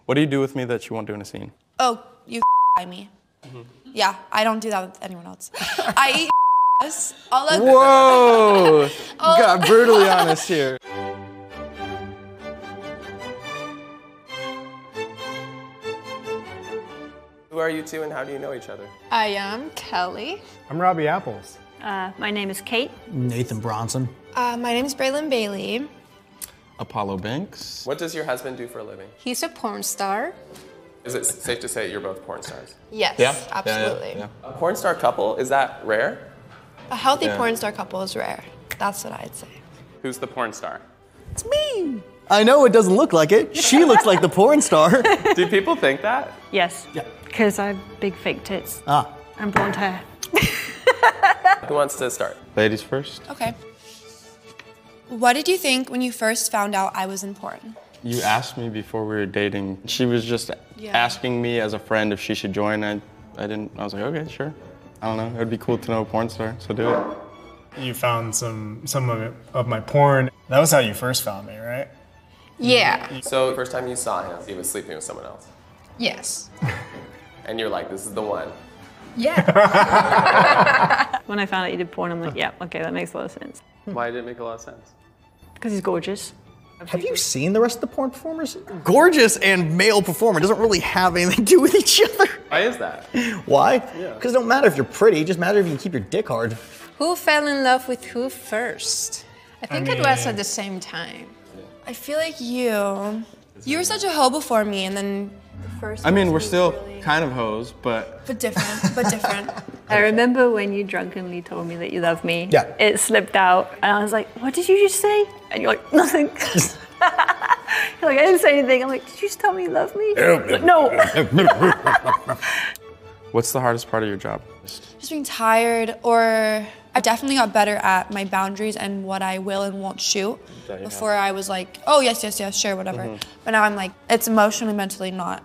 What do you do with me that you won't do in a scene? Oh, you by me. Yeah, I don't do that with anyone else. I eat all of Whoa! Got brutally honest here. Who are you two and how do you know each other? I am Kelly. I'm Robbie Apples. My name is Kate. Nathan Bronson. My name is Braylon Bailey. Apollo Banks. What does your husband do for a living? He's a porn star. Is it safe to say you're both porn stars? Yes, Yeah? absolutely. Yeah. A porn star couple, is that rare? A healthy Yeah. porn star couple is rare. That's what I'd say. Who's the porn star? It's me. I know it doesn't look like it. She looks like the porn star. Do people think that? Yes. Yeah. Because I have big fake tits Ah. and blonde hair. Who wants to start? Ladies first. Okay. What did you think when you first found out I was in porn? You asked me before we were dating. She was just asking me as a friend if she should join. I was like, okay, sure. I don't know, it would be cool to know a porn star, so do it. You found some of my porn. That was how you first found me, right? Yeah. So first time you saw him, he was sleeping with someone else. Yes. And you're like, this is the one. Yeah. When I found out you did porn, I'm like, yeah, okay, that makes a lot of sense. Why did it make a lot of sense? Because he's gorgeous. Have you seen the rest of the porn performers? Gorgeous and male performer doesn't really have anything to do with each other. Why is that? Why? Because it don't matter if you're pretty, it just matters if you can keep your dick hard. Who fell in love with who first? I think it was at the same time. I feel like you were such a hoe before me, and then the first. I mean, person we're was still really- kind of hoes, but different, but different. I remember when you drunkenly told me that you love me. Yeah. It slipped out, and I was like, what did you just say? And you're like, nothing. You're like, I didn't say anything. I'm like, did you just tell me you love me? Like, no. what's the hardest part of your job? Just being tired, or I definitely got better at my boundaries and what I will and won't shoot. Before I was like, oh yes, sure, whatever. But now I'm like, it's emotionally, mentally not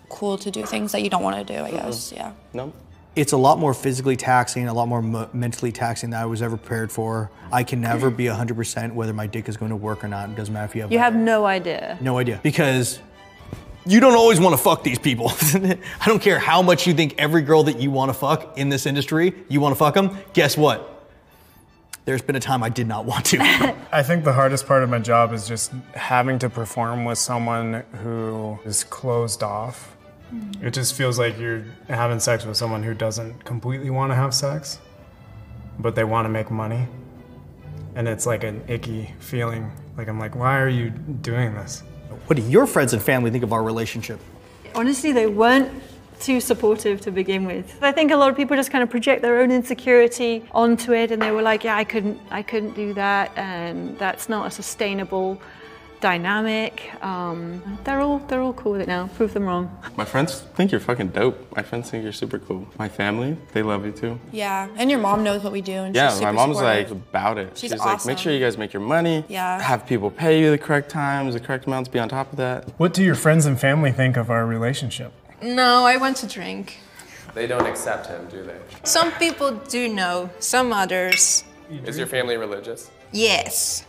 cool to do things that you don't want to do, I guess, yeah. No? It's a lot more physically taxing, a lot more mentally taxing than I was ever prepared for. I can never be 100% whether my dick is going to work or not. It doesn't matter if you have. You have no idea. No idea. Because you don't always want to fuck these people. I don't care how much you think every girl that you want to fuck in this industry, you want to fuck them. Guess what? There's been a time I did not want to. I think the hardest part of my job is just having to perform with someone who is closed off. It just feels like you're having sex with someone who doesn't completely want to have sex, but they want to make money. And it's like an icky feeling. Like, I'm like, why are you doing this? What do your friends and family think of our relationship? Honestly, they weren't too supportive to begin with. I think a lot of people just kind of project their own insecurity onto it, and they were like, yeah, I couldn't do that, and that's not a sustainable dynamic. They're all cool with it now. Prove them wrong. My friends think you're fucking dope. My friends think you're super cool. My family, they love you too. Yeah, and your mom knows what we do, and Yeah, she's my super mom's supportive. like about it. She's like, awesome. make sure you guys make your money. Yeah. Have people pay you the correct times, the correct amounts, be on top of that. What do your friends and family think of our relationship? No, I want to drink. They don't accept him, do they? Some people do know, some others. Is your family religious? Yes.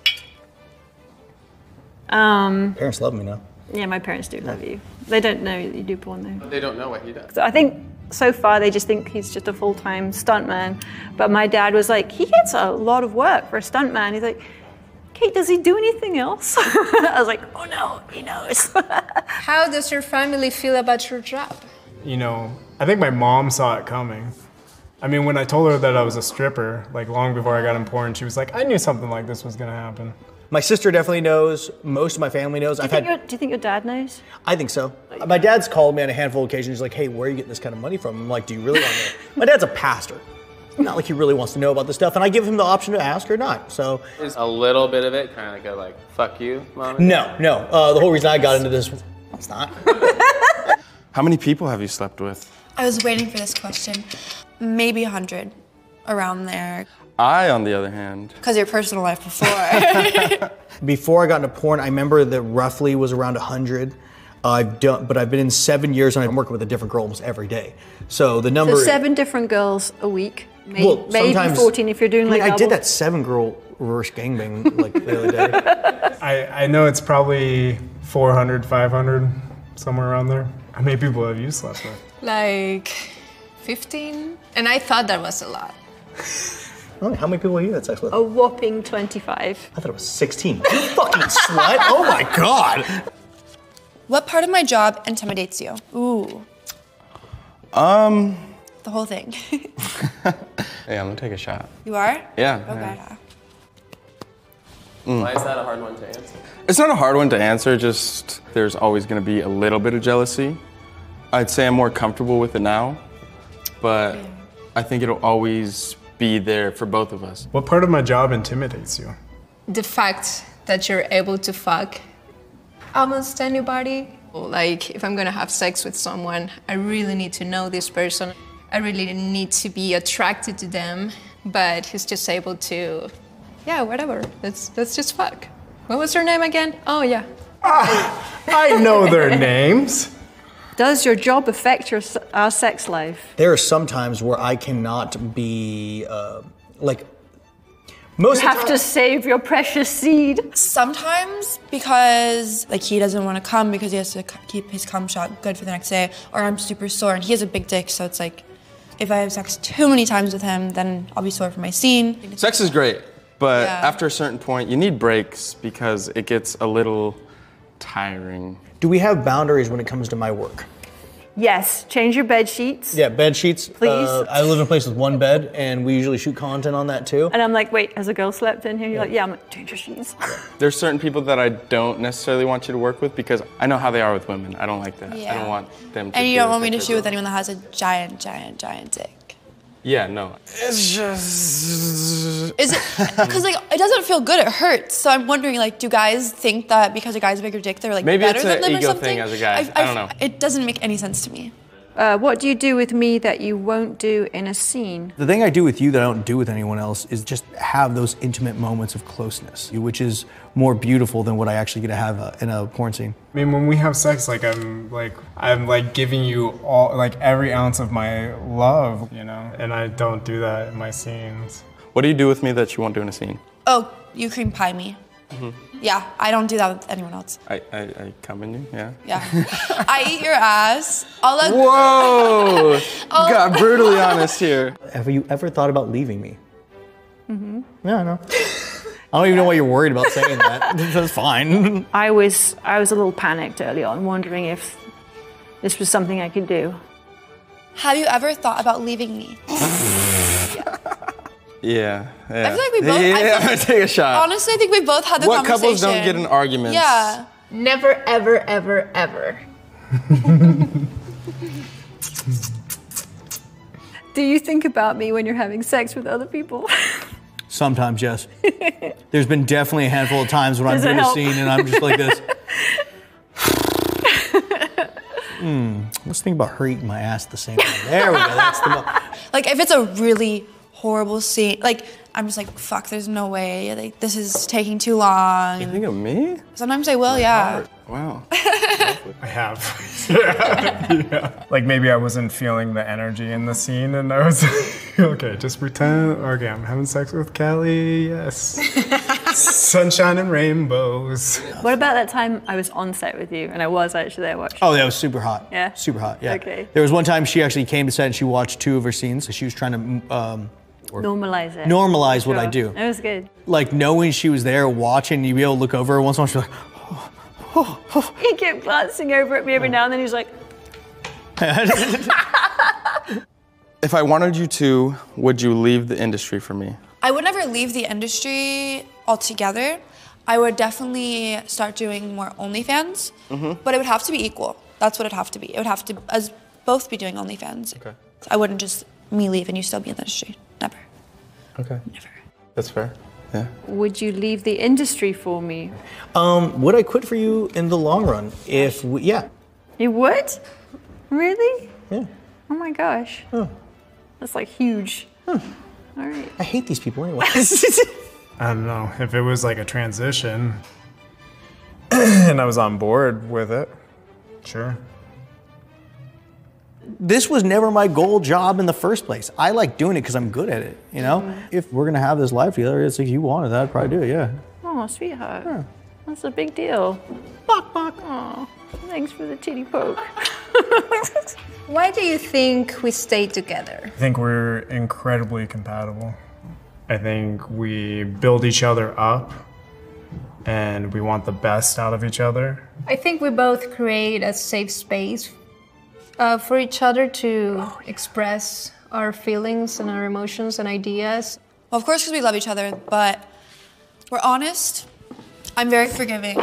Parents love me now. Yeah, my parents do love you. They don't know that you do porn though. They don't know what he does. So I think so far they just think he's just a full-time stuntman. But my dad was like, he gets a lot of work for a stuntman. He's like, Kate, does he do anything else? I was like, oh no, he knows. How does your family feel about your job? You know, I think my mom saw it coming. I mean, when I told her that I was a stripper, like long before I got in porn, she was like, I knew something like this was gonna happen. My sister definitely knows. Most of my family knows. Do you think your dad knows? I think so. My dad's called me on a handful of occasions. He's like, hey, where are you getting this kind of money from? I'm like, do you really want to know? My dad's a pastor. It's not like he really wants to know about this stuff. And I give him the option to ask or not. So. Is a little bit of it kind of go like, fuck you, mom? No. The whole reason I got into this, it's not. How many people have you slept with? I was waiting for this question. Maybe 100, around there. I, on the other hand. Because your personal life before. Before I got into porn, I remember that roughly was around 100. But I've been in 7 years and I'm working with a different girl almost every day. So the number. So 7 different girls a week. Maybe 14 if you're doing like I did double. that 7-girl reverse gangbang like the other day. I know it's probably 400, 500, somewhere around there. How many people have you slept with? Like 15? And I thought that was a lot. How many people have you had sex with? A whopping 25. I thought it was 16. You fucking slut! Oh my god! What part of my job intimidates you? Ooh. The whole thing. Yeah, I'm gonna take a shot. You are? Yeah. Okay. Why is that a hard one to answer? It's not a hard one to answer, just there's always gonna be a little bit of jealousy. I'd say I'm more comfortable with it now, but I think it'll always be there for both of us. What part of my job intimidates you? The fact that you're able to fuck almost anybody. Like, if I'm gonna have sex with someone, I really need to know this person. I really need to be attracted to them, but he's just able to, yeah, whatever. Let's just fuck. What was her name again? Oh, yeah. I know their names. Does your job affect our sex life? There are some times where I cannot be, like, most You of the have time- to save your precious seed. Sometimes because like he doesn't want to come because he has to keep his cum shot good for the next day, or I'm super sore and he has a big dick, so it's like if I have sex too many times with him, then I'll be sore for my scene. Sex is great, but Yeah. after a certain point, you need breaks because it gets a little tiring. Do we have boundaries when it comes to my work? Yes, change your bed sheets. Yeah, bed sheets. Please. I live in a place with one bed, and we usually shoot content on that too. And I'm like, wait, has a girl slept in here? You're like, yeah, I'm like, change your sheets. There's certain people that I don't necessarily want you to work with because I know how they are with women. I don't like that. I Yeah. don't want them to And you feel don't want me like to they're shoot with anyone that has a giant dick. Yeah, no. It's just... Is it, because like, it doesn't feel good, it hurts. So I'm wondering, like, do guys think that because a guy's a bigger dick, they're like Maybe better it's than an them or ego something? thing as a guy. I don't know. It doesn't make any sense to me. What do you do with me that you won't do in a scene? The thing I do with you that I don't do with anyone else is just have those intimate moments of closeness, which is more beautiful than what I actually get to have in a porn scene. I mean, when we have sex, I'm giving you all, like, every ounce of my love, you know? And I don't do that in my scenes. What do you do with me that you won't do in a scene? Oh, you cream pie me. Yeah, I don't do that with anyone else. I come in you, yeah? Yeah. I eat your ass. I'll let Whoa! Got brutally honest here. Have you ever thought about leaving me? Mm-hmm. Yeah, I know. I don't even know why you're worried about saying that. That's fine. I was a little panicked early on, wondering if this was something I could do. Have you ever thought about leaving me? Yeah. I feel like we both. Yeah, I'm gonna take a shot. Honestly, I think we both had the What conversation. couples don't get in arguments? Yeah. Never, ever, ever, ever. Do you think about me when you're having sex with other people? Sometimes, yes. There's been definitely a handful of times when I'm Does it doing a help? scene and I'm just like this. Let's think about her eating my ass at the same time. There we go. That's the. Like if it's a really horrible scene, like I'm just like, fuck, there's no way. Like this is taking too long. You think of me? Sometimes I will, yeah. Wow. I have. Yeah. Like maybe I wasn't feeling the energy in the scene and I was okay, just pretend, okay, I'm having sex with Kelly, yes. Sunshine and rainbows. What about that time I was on set with you and I was actually there watching? Oh, that was super hot. Yeah? Super hot, yeah. Okay. There was one time she actually came to set and she watched 2 of her scenes. So she was trying to Normalize it. normalize what I Sure. do. It was good. Like knowing she was there watching, you'd be able to look over her once in a while, she's like, He kept glancing over at me every now and then. He was like, If I wanted you to, would you leave the industry for me? I would never leave the industry altogether. I would definitely start doing more OnlyFans, but it would have to be equal. That's what it'd have to be. It would have to us both be doing OnlyFans. Okay. I wouldn't just me leave and you still be in the industry. Never. Okay. Never. That's fair. Yeah. would you leave the industry for me? would I quit for you in the long run? If we, yeah. You would? Really? Yeah. Oh my gosh. That's like huge. All right. I hate these people anyway. I don't know, if it was like a transition and I was on board with it, sure. This was never my goal job in the first place. I like doing it because I'm good at it, you know? If we're gonna have this life together, it's like you want it, I'd probably do it, yeah. Oh, sweetheart. That's a big deal. Bok, bok. Oh. Thanks for the titty poke. Why do you think we stay together? I think we're incredibly compatible. I think we build each other up and we want the best out of each other. I think we both create a safe space for each other to express our feelings and our emotions and ideas. Well, of course, because we love each other, but we're honest. I'm very forgiving,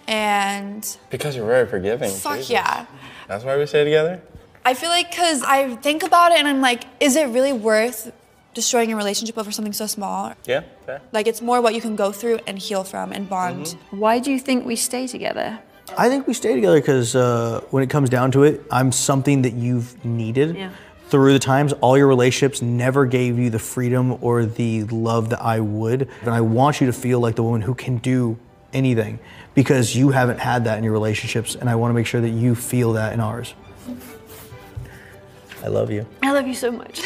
and Because you're very forgiving. fuck Jesus. yeah. That's why we stay together? I feel like because I think about it and I'm like, is it really worth destroying a relationship over something so small? Yeah, fair. Like, it's more what you can go through and heal from and bond. Why do you think we stay together? I think we stay together because when it comes down to it, I'm something that you've needed. Yeah. Through the times, all your relationships never gave you the freedom or the love that I would. And I want you to feel like the woman who can do anything because you haven't had that in your relationships. And I want to make sure that you feel that in ours. I love you. I love you so much.